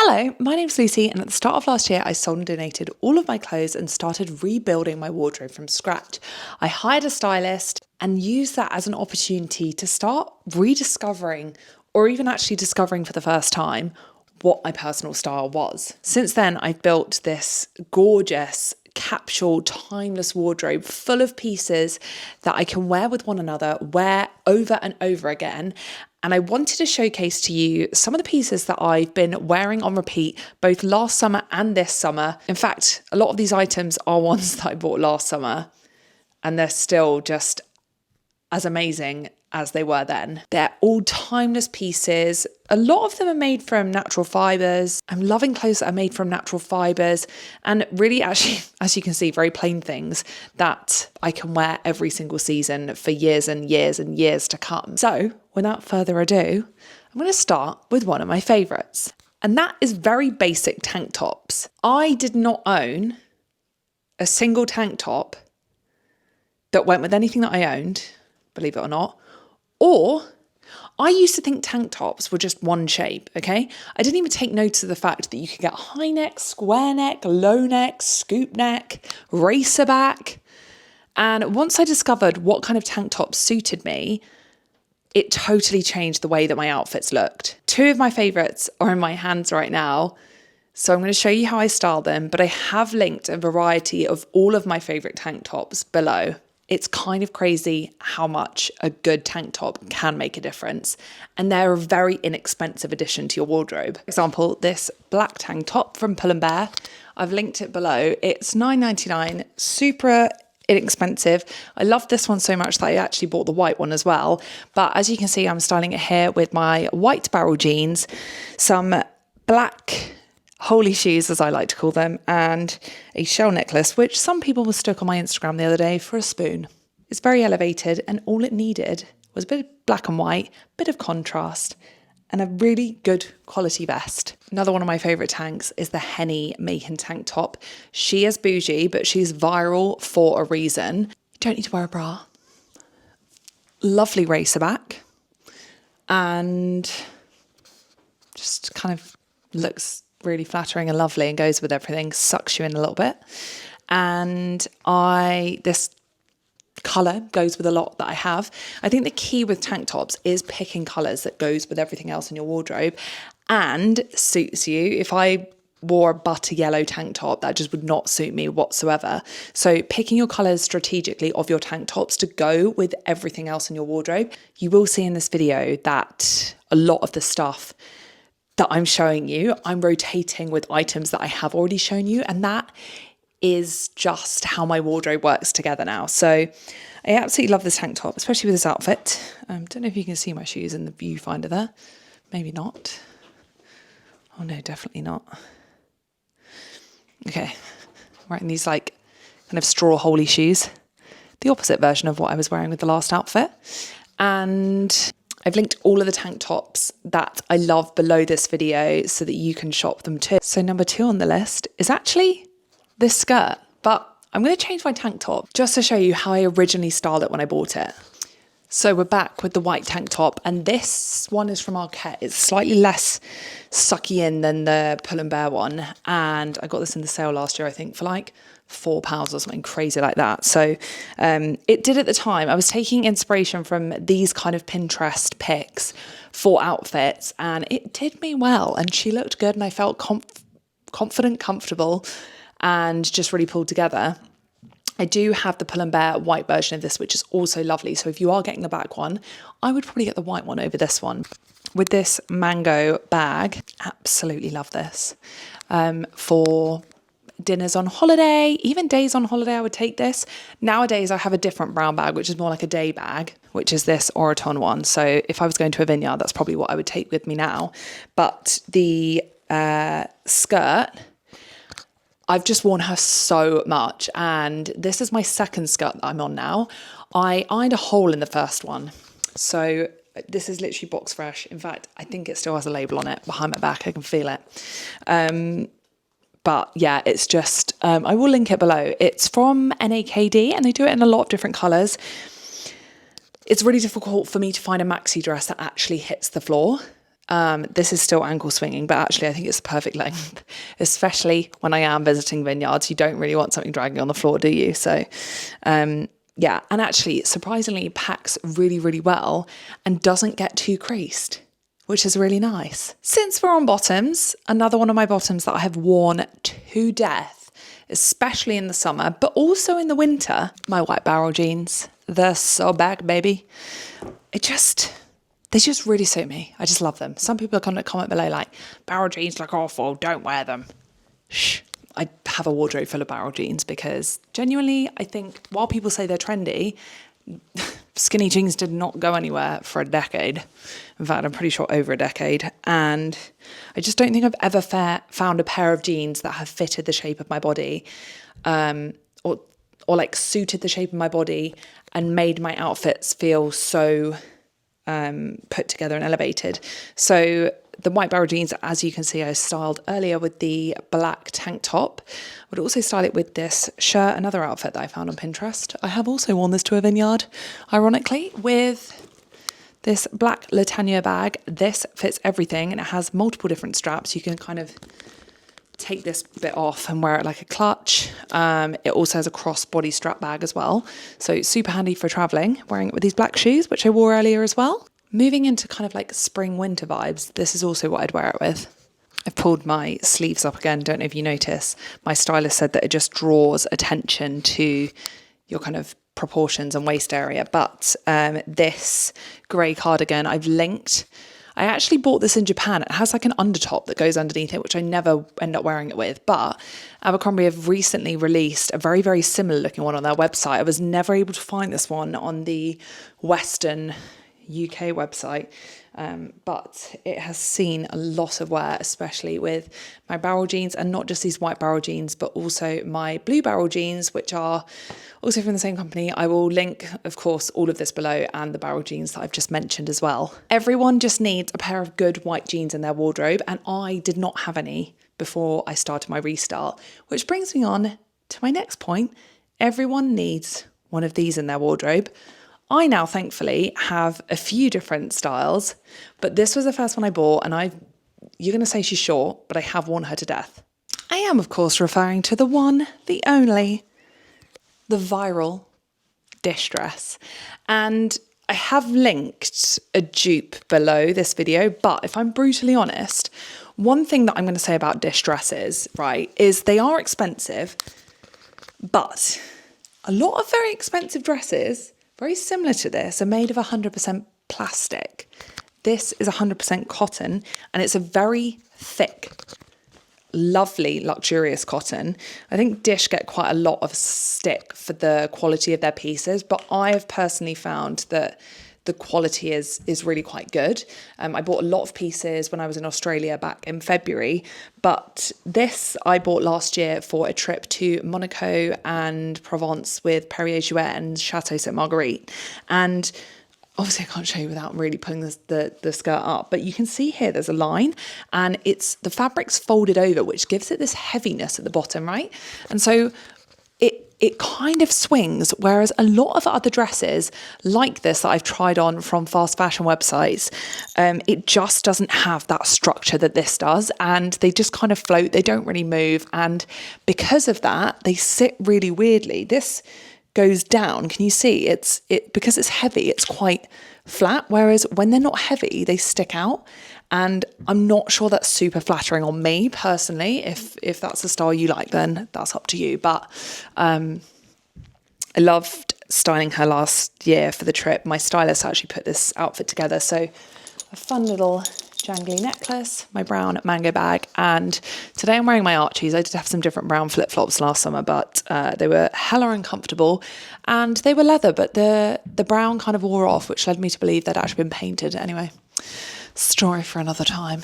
Hello, my name's Lucy, and at the start of last year I sold and donated all of my clothes and started rebuilding my wardrobe from scratch. I hired a stylist and used that as an opportunity to start rediscovering, or even actually discovering for the first time, what my personal style was. Since then, I've built this gorgeous capsule, timeless wardrobe full of pieces that I can wear with one another, wear over and over again. And I wanted to showcase to you some of the pieces that I've been wearing on repeat, both last summer and this summer. In fact, a lot of these items are ones that I bought last summer, and they're still just as amazing as they were then. They're all timeless pieces. A lot of them are made from natural fibres. I'm loving clothes that are made from natural fibres, and really actually, as you can see, very plain things that I can wear every single season for years and years and years to come. So without further ado, I'm going to start with one of my favourites, and that is very basic tank tops. I did not own a single tank top that went with anything that I owned, believe it or not. Or I used to think tank tops were just one shape, okay? I didn't even take notice of the fact that you could get high neck, square neck, low neck, scoop neck, racer back. And once I discovered what kind of tank tops suited me, it totally changed the way that my outfits looked. Two of my favourites are in my hands right now, so I'm going to show you how I style them, but I have linked a variety of all of my favourite tank tops below. It's kind of crazy how much a good tank top can make a difference. And they're a very inexpensive addition to your wardrobe. For example, this black tank top from Pull & Bear, I've linked it below. It's $9.99, super inexpensive. I love this one so much that I actually bought the white one as well. But as you can see, I'm styling it here with my white barrel jeans, some black holey shoes, as I like to call them, and a shell necklace, which some people were stuck on my Instagram the other day for a spoon. It's very elevated, and all it needed was a bit of black and white, bit of contrast, and a really good quality vest. Another one of my favourite tanks is the Henny Macon tank top. She is bougie, but she's viral for a reason. You don't need to wear a bra. Lovely racer back, and just kind of looks really flattering and lovely and goes with everything, sucks you in a little bit. And this colour goes with a lot that I have. I think the key with tank tops is picking colours that goes with everything else in your wardrobe and suits you. If I wore a butter yellow tank top, that just would not suit me whatsoever. So picking your colours strategically of your tank tops to go with everything else in your wardrobe. You will see in this video that a lot of the stuff that I'm showing you, I'm rotating with items that I have already shown you, and that is just how my wardrobe works together now. So I absolutely love this tank top, especially with this outfit. Don't know if you can see my shoes in the viewfinder there. Maybe not. Oh no, definitely not. Okay, I'm wearing these like kind of straw holey shoes, the opposite version of what I was wearing with the last outfit. And I've linked all of the tank tops that I love below this video so that you can shop them too. So number 2 on the list is actually this skirt, but I'm going to change my tank top just to show you how I originally styled it when I bought it. So we're back with the white tank top, and this one is from Arquette. It's slightly less sucky in than the Pull & Bear one, and I got this in the sale last year, I think, for like £4 or something crazy like that. So it did at the time. I was taking inspiration from these kind of Pinterest pics for outfits, and it did me well, and she looked good, and I felt confident, comfortable, and just really pulled together. I do have the Pull & Bear white version of this, which is also lovely. So if you are getting the black one, I would probably get the white one over this one. With this mango bag, absolutely love this. For dinners on holiday, even days on holiday, I would take this. Nowadays, I have a different brown bag, which is more like a day bag, which is this Oraton one. So if I was going to a vineyard, that's probably what I would take with me now. But the skirt, I've just worn her so much, and this is my second skirt that I'm on now. I ironed a hole in the first one, so this is literally box fresh. In fact, I think it still has a label on it behind my back. I can feel it. But yeah, it's just, I will link it below. It's from NAKD, and they do it in a lot of different colours. It's really difficult for me to find a maxi dress that actually hits the floor. This is still ankle swinging, but actually I think it's the perfect length, especially when I am visiting vineyards. You don't really want something dragging on the floor, do you? So, yeah, and actually surprisingly packs really, really well and doesn't get too creased, which is really nice. Since we're on bottoms, another one of my bottoms that I have worn to death, especially in the summer, but also in the winter, my white barrel jeans. They're so back, baby. They just really suit me. I just love them. Some people are going to comment below like, barrel jeans look awful, don't wear them. Shh. I have a wardrobe full of barrel jeans because genuinely, I think while people say they're trendy, skinny jeans did not go anywhere for a decade. In fact, I'm pretty sure over a decade. And I just don't think I've ever found a pair of jeans that have fitted the shape of my body, or like suited the shape of my body and made my outfits feel so put together and elevated. So the white barrel jeans, as you can see, I styled earlier with the black tank top. I would also style it with this shirt, another outfit that I found on Pinterest. I have also worn this to a vineyard, ironically, with this black Latanya bag. This fits everything and it has multiple different straps. You can kind of take this bit off and wear it like a clutch. It also has a cross-body strap bag as well. So super handy for traveling, wearing it with these black shoes, which I wore earlier as well. Moving into kind of like spring-winter vibes, this is also what I'd wear it with. I've pulled my sleeves up again, don't know if you notice. My stylist said that it just draws attention to your kind of proportions and waist area. But this grey cardigan I've linked. I actually bought this in Japan. It has like an undertop that goes underneath it, which I never end up wearing it with. But Abercrombie have recently released a very, very similar looking one on their website. I was never able to find this one on the Western UK website, but it has seen a lot of wear, especially with my barrel jeans, and not just these white barrel jeans, but also my blue barrel jeans, which are also from the same company. I will link, of course, all of this below and the barrel jeans that I've just mentioned as well. Everyone just needs a pair of good white jeans in their wardrobe, and I did not have any before I started my Restyle, which brings me on to my next point. Everyone needs one of these in their wardrobe. I now thankfully have a few different styles, but this was the first one I bought, and you're going to say she's short, but I have worn her to death. I am, of course, referring to the one, the only, the viral dish dress. And I have linked a dupe below this video, but if I'm brutally honest, one thing that I'm going to say about dish dresses, right, is they are expensive, but a lot of very expensive dresses, very similar to this, are made of 100% plastic. This is 100% cotton, and it's a very thick, lovely, luxurious cotton. I think Dish get quite a lot of stick for the quality of their pieces, but I have personally found that the quality is really quite good. I bought a lot of pieces when I was in Australia back in February, but this I bought last year for a trip to Monaco and Provence with Perrier-Jouet and Chateau Sainte Marguerite. And obviously I can't show you without really pulling the skirt up, but you can see here there's a line, and the fabric's folded over, which gives it this heaviness at the bottom, right? And so it kind of swings, whereas a lot of other dresses like this that I've tried on from fast fashion websites, it just doesn't have that structure that this does, and they just kind of float, they don't really move, and because of that, they sit really weirdly. This goes down, can you see? Because it's heavy, it's quite flat, whereas when they're not heavy, they stick out. And I'm not sure that's super flattering on me personally. If that's the style you like, then that's up to you. But I loved styling her last year for the trip. My stylist actually put this outfit together. So a fun little jangly necklace, my brown mango bag, and today I'm wearing my Archies. I did have some different brown flip-flops last summer, but they were hella uncomfortable, and they were leather, but the brown kind of wore off, which led me to believe they'd actually been painted. Anyway, story for another time.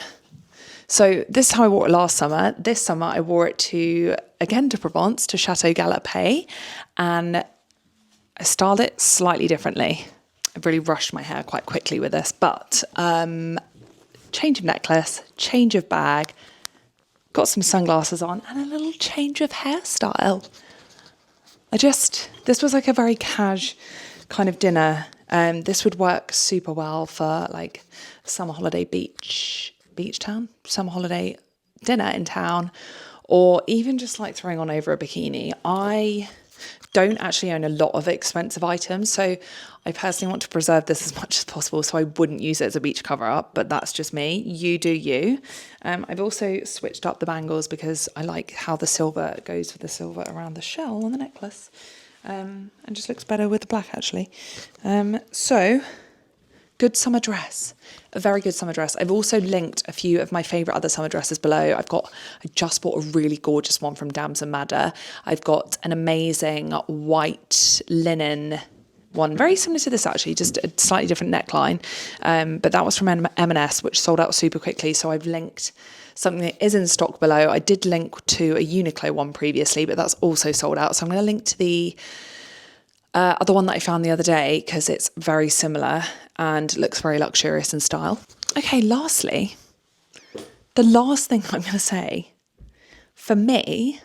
So this is how I wore it last summer. This summer I wore it to Provence, to Chateau Galapé, and I styled it slightly differently. I really rushed my hair quite quickly with this, but change of necklace, change of bag, got some sunglasses on, and a little change of hairstyle. This was like a very cash kind of dinner. This would work super well for like summer holiday beach town, summer holiday dinner in town, or even just like throwing on over a bikini. I don't actually own a lot of expensive items, so I personally want to preserve this as much as possible, so I wouldn't use it as a beach cover up, but that's just me. You do you. I've also switched up the bangles because I like how the silver goes with the silver around the shell on the necklace, and just looks better with the black actually. So good summer dress, a very good summer dress. I've also linked a few of my favourite other summer dresses below. I just bought a really gorgeous one from Damson Madder. I've got an amazing white linen one, very similar to this actually, just a slightly different neckline. But that was from M&S, which sold out super quickly. So I've linked something that is in stock below. I did link to a Uniqlo one previously, but that's also sold out. So I'm going to link to the other one that I found the other day because it's very similar and looks very luxurious in style. Okay, lastly, the last thing I'm going to say, for me,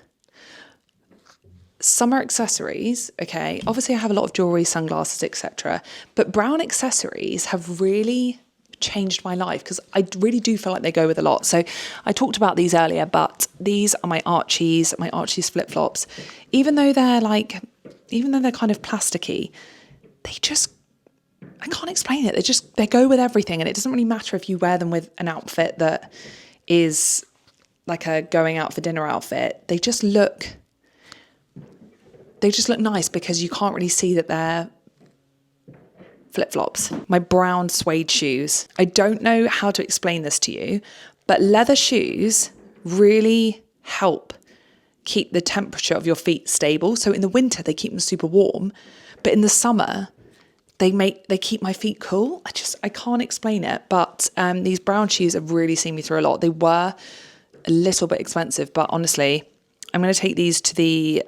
summer accessories, okay, obviously I have a lot of jewellery, sunglasses, etc. But brown accessories have really changed my life because I really do feel like they go with a lot. So I talked about these earlier, but these are my Archies flip-flops. Even though they're kind of plasticky, I can't explain it. They go with everything, and it doesn't really matter if you wear them with an outfit that is like a going out for dinner outfit. They just look nice because you can't really see that they're flip-flops. My brown suede shoes. I don't know how to explain this to you, but leather shoes really help keep the temperature of your feet stable. So in the winter, they keep them super warm, but in the summer, they keep my feet cool. I can't explain it, but these brown shoes have really seen me through a lot. They were a little bit expensive, but honestly, I'm going to take these to the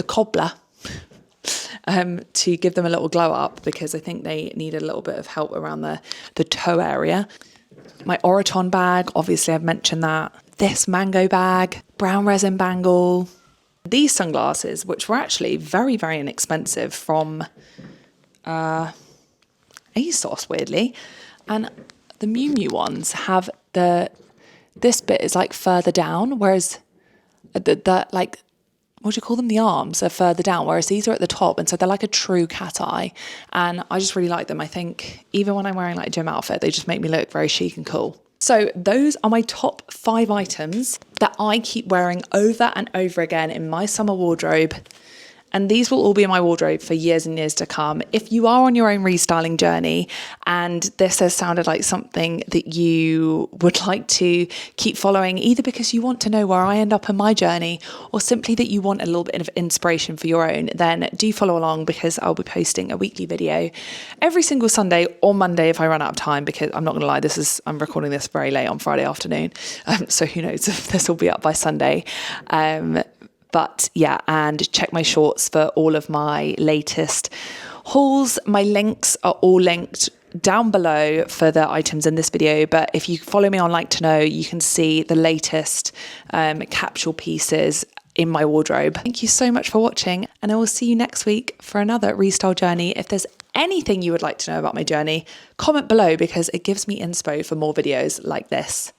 cobbler to give them a little glow up because I think they need a little bit of help around the toe area. My Oraton bag, obviously I've mentioned that. This mango bag, brown resin bangle. These sunglasses, which were actually very, very inexpensive from ASOS, weirdly. And the Miu Miu ones have this bit is like further down, whereas the like, what do you call them? The arms are further down, whereas these are at the top. And so they're like a true cat eye. And I just really like them. I think even when I'm wearing like a gym outfit, they just make me look very chic and cool. So those are my top 5 items that I keep wearing over and over again in my summer wardrobe. And these will all be in my wardrobe for years and years to come. If you are on your own restyling journey and this has sounded like something that you would like to keep following, either because you want to know where I end up in my journey or simply that you want a little bit of inspiration for your own, then do follow along because I'll be posting a weekly video every single Sunday or Monday if I run out of time, because I'm not going to lie, I'm recording this very late on Friday afternoon. So who knows if this will be up by Sunday. But yeah, and check my shorts for all of my latest hauls. My links are all linked down below for the items in this video. But if you follow me on Like to Know, you can see the latest capsule pieces in my wardrobe. Thank you so much for watching, and I will see you next week for another Restyle journey. If there's anything you would like to know about my journey, comment below because it gives me inspo for more videos like this.